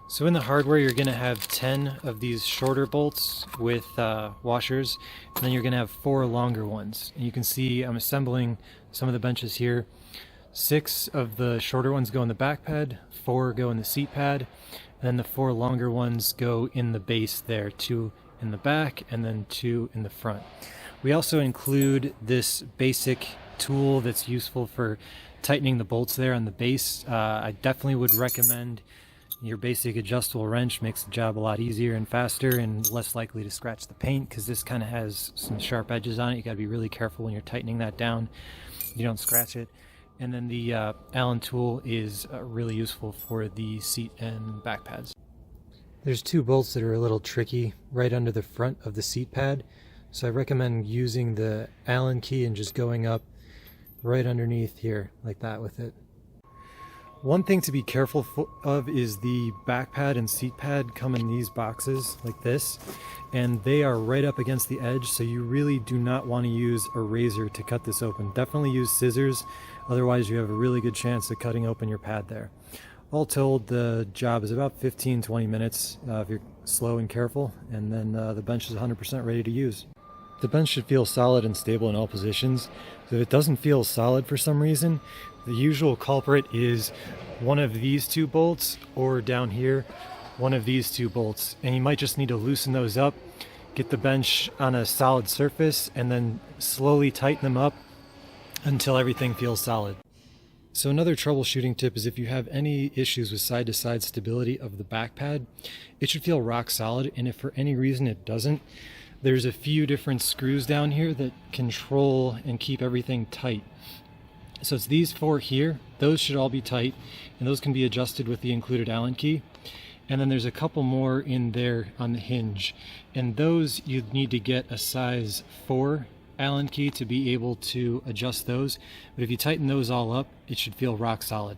So in the hardware, you're going to have 10 of these shorter bolts with washers, and then you're going to have 4 longer ones. And you can see I'm assembling some of the benches here. 6 of the shorter ones go in the back pad, 4 go in the seat pad, and then the 4 longer ones go in the base there, 2 in the back and then 2 in the front. We also include this basic tool that's useful for tightening the bolts there on the base. I definitely would recommend your basic adjustable wrench. Makes the job a lot easier and faster and less likely to scratch the paint, because this kind of has some sharp edges on it. You got to be really careful when you're tightening that down, you don't scratch it. And then the Allen tool is really useful for the seat and back pads. There's 2 bolts that are a little tricky right under the front of the seat pad, so I recommend using the Allen key and just going up right underneath here like that with it. One thing to be careful of is the back pad and seat pad come in these boxes like this, and they are right up against the edge, so you really do not want to use a razor to cut this open. Definitely use scissors, otherwise you have a really good chance of cutting open your pad there. All told, the job is about 15-20 minutes if you're slow and careful, and then the bench is 100% ready to use. The bench should feel solid and stable in all positions. So if it doesn't feel solid for some reason, the usual culprit is one of these 2 bolts, or down here, one of these 2 bolts. And you might just need to loosen those up, get the bench on a solid surface, and then slowly tighten them up until everything feels solid. So another troubleshooting tip is if you have any issues with side-to-side stability of the back pad, it should feel rock solid, and if for any reason it doesn't, there's a few different screws down here that control and keep everything tight. So it's these 4 here, those should all be tight, and those can be adjusted with the included Allen key. And then there's a couple more in there on the hinge, and those you'd need to get a size 4 Allen key to be able to adjust those. But if you tighten those all up, it should feel rock solid.